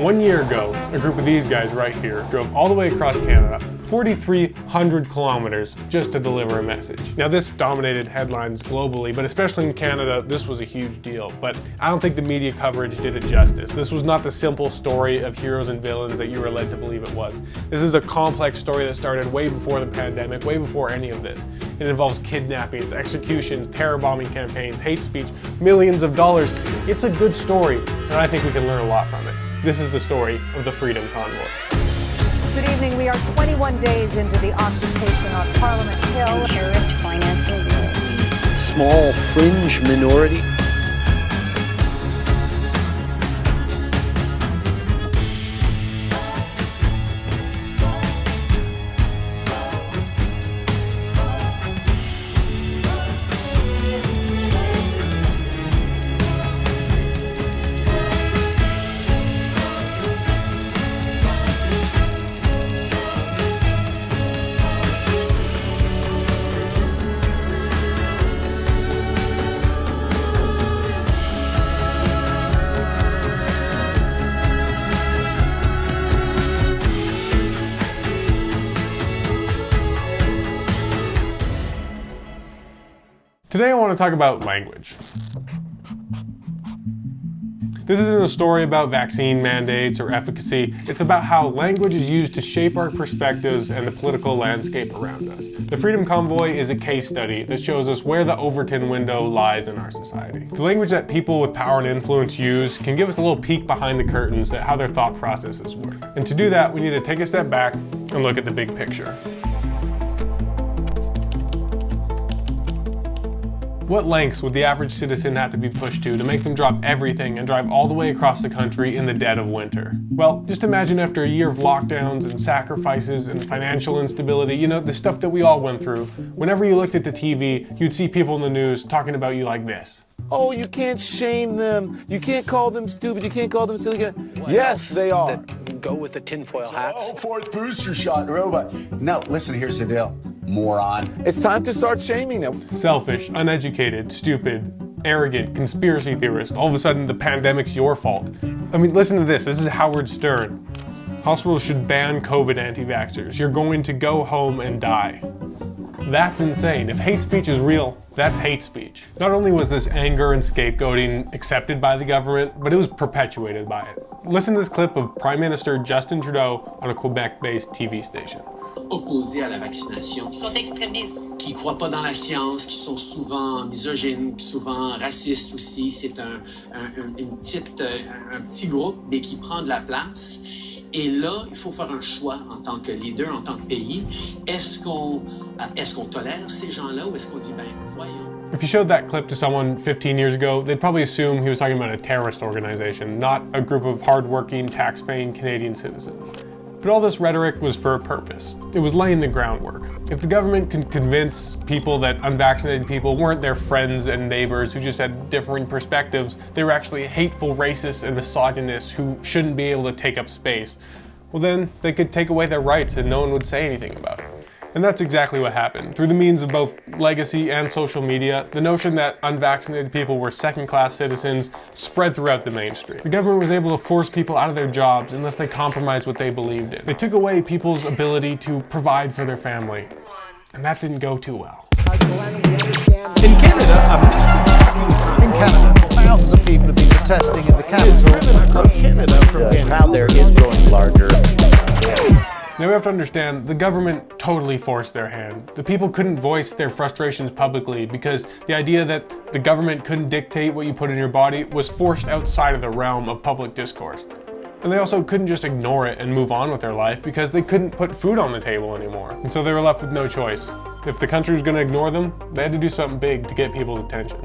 1 year ago, a group of these guys right here drove all the way across Canada, 4,300 kilometers, just to deliver a message. Now this dominated headlines globally, but especially in Canada, this was a huge deal. But I don't think the media coverage did it justice. This was not the simple story of heroes and villains that you were led to believe it was. This is a complex story that started way before the pandemic, way before any of this. It involves kidnappings, executions, terror bombing campaigns, hate speech, millions of dollars. It's a good story, and I think we can learn a lot from it. This is the story of the Freedom Convoy. Good evening. We are 21 days into the occupation on Parliament Hill. Terrorist financing rules. Small fringe minority. Today I want to talk about language. This isn't a story about vaccine mandates or efficacy. It's about how language is used to shape our perspectives and the political landscape around us. The Freedom Convoy is a case study that shows us where the Overton window lies in our society. The language that people with power and influence use can give us a little peek behind the curtains at how their thought processes work. And to do that, we need to take a step back and look at the big picture. What lengths would the average citizen have to be pushed to make them drop everything and drive all the way across the country in the dead of winter? Well, just imagine after a year of lockdowns and sacrifices and financial instability, you know, the stuff that we all went through. Whenever you looked at the TV, you'd see people in the news talking about you like this. Oh, you can't shame them. You can't call them stupid. You can't call them silly. Yes, they are. Go with the tinfoil hats. Oh, fourth booster shot, robot. No, listen, here's the deal. Moron. It's time to start shaming them. Selfish, uneducated, stupid, arrogant, conspiracy theorist. All of a sudden, the pandemic's your fault. I mean, listen to this. This is Howard Stern. Hospitals should ban COVID anti-vaxxers. You're going to go home and die. That's insane. If hate speech is real, that's hate speech. Not only was this anger and scapegoating accepted by the government, but it was perpetuated by it. Listen to this clip of Prime Minister Justin Trudeau on a Quebec-based TV station. Opposés à la vaccination, Ils sont extrémistes. qui croient pas dans la science, qui sont souvent misogynes, souvent racistes aussi. C'est un petit groupe, mais qui prend de la place. Et là, il faut faire un choix en tant que leader, en tant que pays. Est-ce qu'on tolère ces gens-là ou est-ce qu'on dit, ben, voyons. If you showed that clip to someone 15 years ago, they'd probably assume he was talking about a terrorist organization, not a group of hardworking, tax-paying Canadian citizens. But all this rhetoric was for a purpose. It was laying the groundwork. If the government could convince people that unvaccinated people weren't their friends and neighbors who just had differing perspectives, they were actually hateful racists and misogynists who shouldn't be able to take up space, well then they could take away their rights and no one would say anything about it. And that's exactly what happened. Through the means of both legacy and social media, the notion that unvaccinated people were second-class citizens spread throughout the mainstream. The government was able to force people out of their jobs unless they compromised what they believed in. They took away people's ability to provide for their family, and that didn't go too well. In Canada, a massive in Canada, thousands of people have been protesting in the capital. across Canada from The crowd there is growing larger. Now we have to understand, the government totally forced their hand. The people couldn't voice their frustrations publicly because the idea that the government couldn't dictate what you put in your body was forced outside of the realm of public discourse. And they also couldn't just ignore it and move on with their life because they couldn't put food on the table anymore. And so they were left with no choice. If the country was going to ignore them, they had to do something big to get people's attention.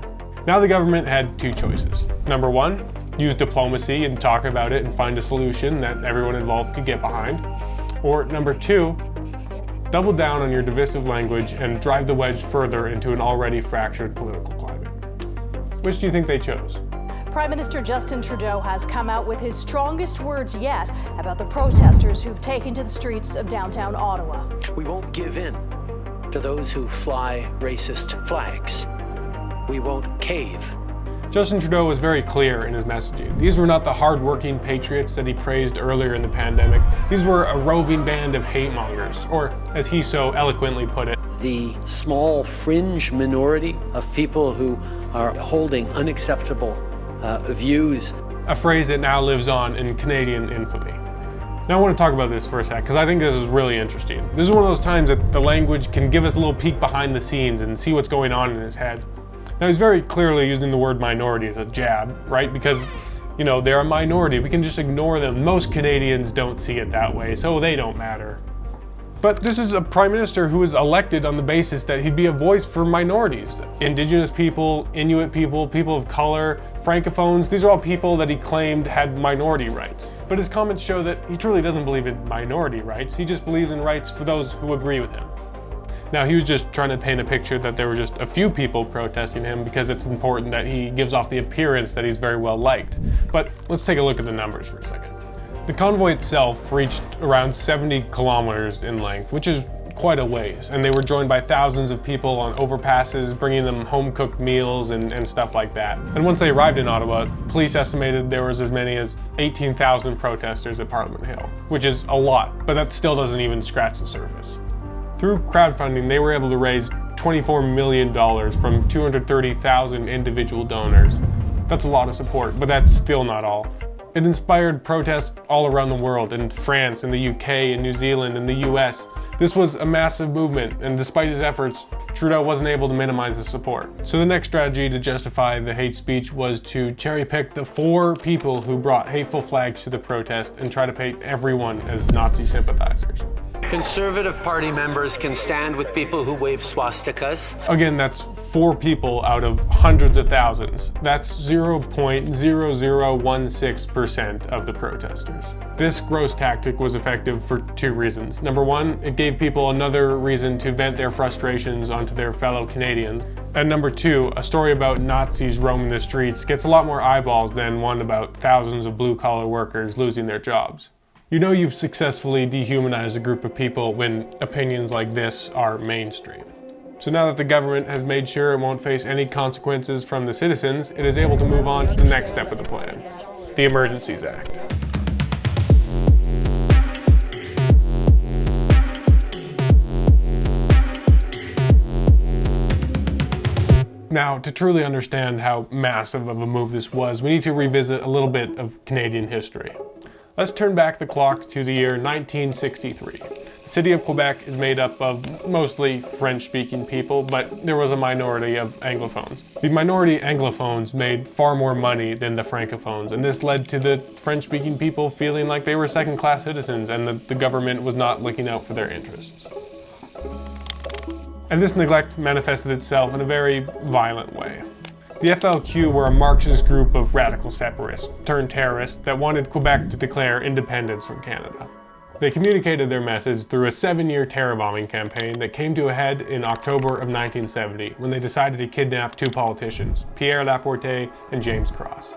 Now the government had two choices. Number one, use diplomacy and talk about it and find a solution that everyone involved could get behind. Or number two, double down on your divisive language and drive the wedge further into an already fractured political climate. Which do you think they chose? Prime Minister Justin Trudeau has come out with his strongest words yet about the protesters who've taken to the streets of downtown Ottawa. We won't give in to those who fly racist flags. We won't cave Justin Trudeau was very clear in his messaging. These were not the hard-working patriots that he praised earlier in the pandemic. These were a roving band of hate mongers, or as he so eloquently put it, The small fringe minority of people who are holding unacceptable views. a phrase that now lives on in Canadian infamy. Now I want to talk about this for a sec, because I think this is really interesting. This is one of those times that the language can give us a little peek behind the scenes and see what's going on in his head. Now he's very clearly using the word minority as a jab, right? Because, you know, they're a minority, we can just ignore them. Most Canadians don't see it that way, so they don't matter. But this is a prime minister who was elected on the basis that he'd be a voice for minorities. Indigenous people, Inuit people, people of color, Francophones, these are all people that he claimed had minority rights. But his comments show that he truly doesn't believe in minority rights, he just believes in rights for those who agree with him. Now he was just trying to paint a picture that there were just a few people protesting him because it's important that he gives off the appearance that he's very well liked. But let's take a look at the numbers for a second. The convoy itself reached around 70 kilometers in length, which is quite a ways, and they were joined by thousands of people on overpasses, bringing them home-cooked meals and stuff like that. And once they arrived in Ottawa, police estimated there was as many as 18,000 protesters at Parliament Hill, which is a lot, but that still doesn't even scratch the surface. Through crowdfunding, they were able to raise $24 million from 230,000 individual donors. That's a lot of support, but that's still not all. It inspired protests all around the world, in France, in the UK, in New Zealand, in the US. This was a massive movement, and despite his efforts, Trudeau wasn't able to minimize the support. So the next strategy to justify the hate speech was to cherry-pick the 4 people who brought hateful flags to the protest and try to paint everyone as Nazi sympathizers. Conservative Party members can stand with people who wave swastikas. Again, that's 4 people out of hundreds of thousands. That's 0.0016% of the protesters. This gross tactic was effective for 2 reasons. Number 1, it gave people another reason to vent their frustrations onto their fellow Canadians. And number 2, a story about Nazis roaming the streets gets a lot more eyeballs than one about thousands of blue-collar workers losing their jobs. You know you've successfully dehumanized a group of people when opinions like this are mainstream. So now that the government has made sure it won't face any consequences from the citizens, it is able to move on to the next step of the plan, the Emergencies Act. Now, to truly understand how massive of a move this was, we need to revisit a little bit of Canadian history. Let's turn back the clock to the year 1963. The city of Quebec is made up of mostly French-speaking people, but there was a minority of Anglophones. The minority Anglophones made far more money than the Francophones, and this led to the French-speaking people feeling like they were second-class citizens and that the government was not looking out for their interests. And this neglect manifested itself in a very violent way. The FLQ were a Marxist group of radical separatists turned terrorists that wanted Quebec to declare independence from Canada. They communicated their message through a 7-year terror bombing campaign that came to a head in October of 1970 when they decided to kidnap 2 politicians, Pierre Laporte and James Cross.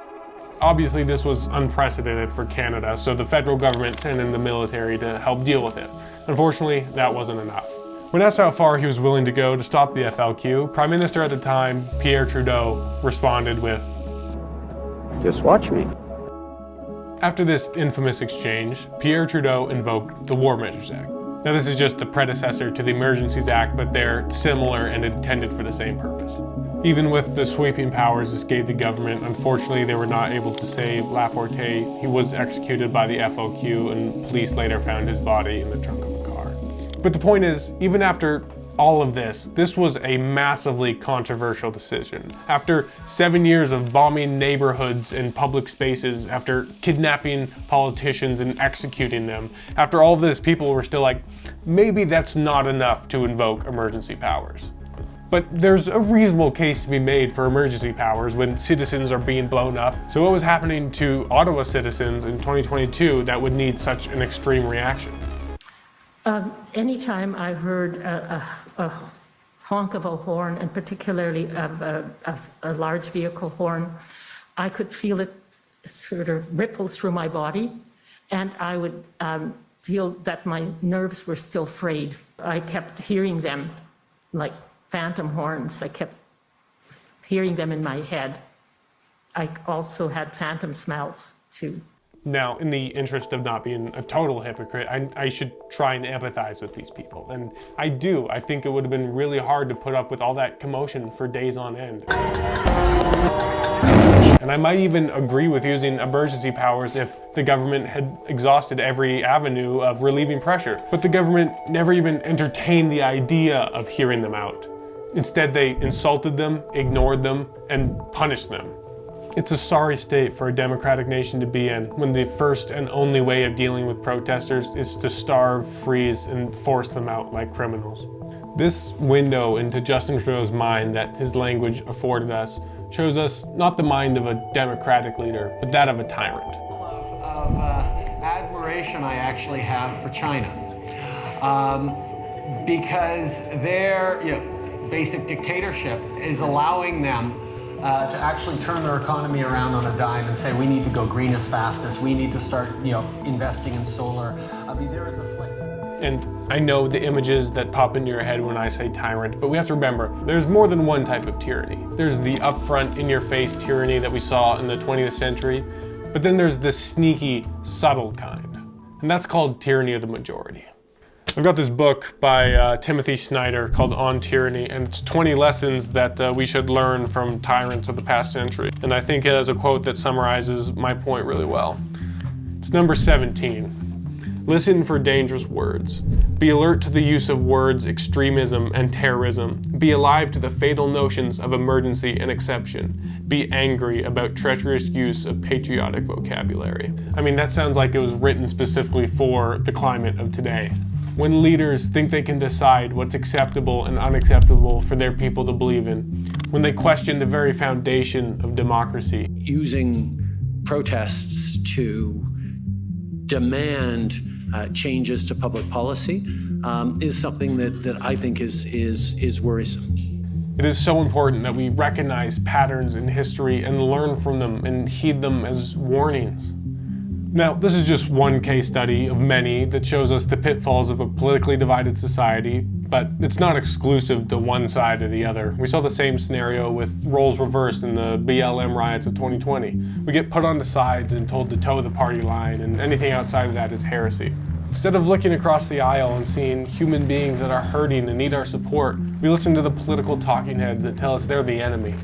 Obviously this was unprecedented for Canada, so the federal government sent in the military to help deal with it. Unfortunately, that wasn't enough. When asked how far he was willing to go to stop the FLQ, Prime Minister at the time, Pierre Trudeau, responded with, "Just watch me." After this infamous exchange, Pierre Trudeau invoked the War Measures Act. Now this is just the predecessor to the Emergencies Act, but they're similar and intended for the same purpose. Even with the sweeping powers this gave the government, unfortunately they were not able to save Laporte. He was executed by the FLQ and police later found his body in the trunk of a car. But the point is, even after all of this was a massively controversial decision. After 7 years of bombing neighborhoods and public spaces, after kidnapping politicians and executing them, after all this, people were still like, maybe that's not enough to invoke emergency powers. But there's a reasonable case to be made for emergency powers when citizens are being blown up. So what was happening to Ottawa citizens in 2022 that would need such an extreme reaction? Anytime I heard a honk of a horn, and particularly a large vehicle horn, I could feel it sort of ripple through my body, and I would feel that my nerves were still frayed. I kept hearing them like phantom horns. I kept hearing them in my head. I also had phantom smells too. Now, in the interest of not being a total hypocrite, I should try and empathize with these people. And I do. I think it would have been really hard to put up with all that commotion for days on end. And I might even agree with using emergency powers if the government had exhausted every avenue of relieving pressure. But the government never even entertained the idea of hearing them out. Instead, they insulted them, ignored them, and punished them. It's a sorry state for a democratic nation to be in when the first and only way of dealing with protesters is to starve, freeze, and force them out like criminals. This window into Justin Trudeau's mind that his language afforded us shows us not the mind of a democratic leader, but that of a tyrant. Of admiration I actually have for China, because their basic dictatorship is allowing them to actually turn their economy around on a dime and say we need to go green as fast as we need to start investing in solar. I mean, there is a flex. And I know the images that pop into your head when I say tyrant, but we have to remember there's more than one type of tyranny. There's the upfront, in-your-face tyranny that we saw in the 20th century, but then there's the sneaky, subtle kind. And that's called tyranny of the majority. I've got this book by Timothy Snyder called On Tyranny, and it's 20 lessons that we should learn from tyrants of the past century. And I think it has a quote that summarizes my point really well. It's number 17. Listen for dangerous words. Be alert to the use of words, extremism, and terrorism. Be alive to the fatal notions of emergency and exception. Be angry about treacherous use of patriotic vocabulary. I mean, that sounds like it was written specifically for the climate of today. When leaders think they can decide what's acceptable and unacceptable for their people to believe in, when they question the very foundation of democracy. Using protests to demand changes to public policy is something that I think is worrisome. It is so important that we recognize patterns in history and learn from them and heed them as warnings. Now, this is just one case study of many that shows us the pitfalls of a politically divided society, but it's not exclusive to one side or the other. We saw the same scenario with roles reversed in the BLM riots of 2020. We get put onto sides and told to toe the party line, and anything outside of that is heresy. Instead of looking across the aisle and seeing human beings that are hurting and need our support, we listen to the political talking heads that tell us they're the enemy.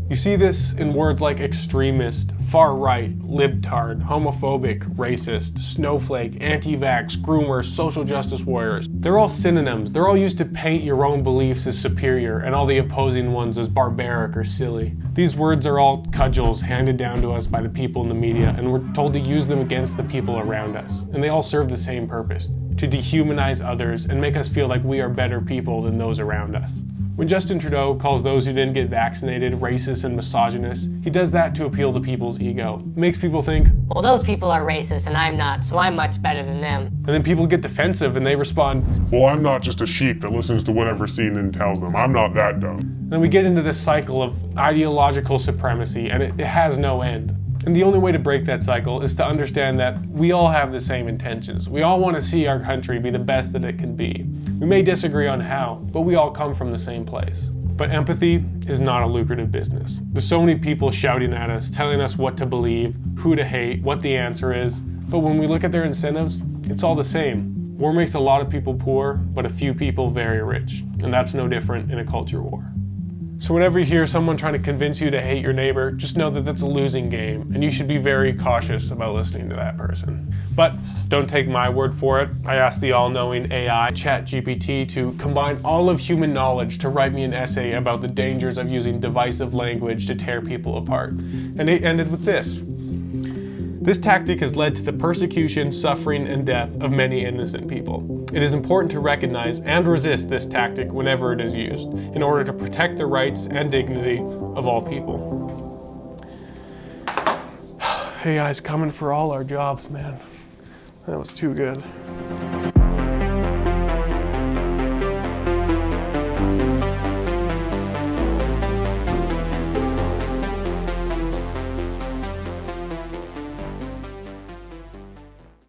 You see this in words like extremist, far-right, libtard, homophobic, racist, snowflake, anti-vax, groomer, social justice warriors. They're all synonyms. They're all used to paint your own beliefs as superior and all the opposing ones as barbaric or silly. These words are all cudgels handed down to us by the people in the media, and we're told to use them against the people around us. And they all serve the same purpose: to dehumanize others and make us feel like we are better people than those around us. When Justin Trudeau calls those who didn't get vaccinated racist and misogynist, he does that to appeal to people's ego. It makes people think, well, those people are racist and I'm not, so I'm much better than them. And then people get defensive and they respond, well, I'm not just a sheep that listens to whatever CNN tells them. I'm not that dumb. Then we get into this cycle of ideological supremacy, and it has no end. And the only way to break that cycle is to understand that we all have the same intentions. We all want to see our country be the best that it can be. We may disagree on how, but we all come from the same place. But empathy is not a lucrative business. There's so many people shouting at us, telling us what to believe, who to hate, what the answer is. But when we look at their incentives, it's all the same. War makes a lot of people poor, but a few people very rich. And that's no different in a culture war. So whenever you hear someone trying to convince you to hate your neighbor, just know that that's a losing game, and you should be very cautious about listening to that person. But don't take my word for it. I asked the all-knowing AI, ChatGPT, to combine all of human knowledge to write me an essay about the dangers of using divisive language to tear people apart. And it ended with this. This tactic has led to the persecution, suffering, and death of many innocent people. It is important to recognize and resist this tactic whenever it is used, in order to protect the rights and dignity of all people. Hey guys, coming for all our jobs, man. That was too good.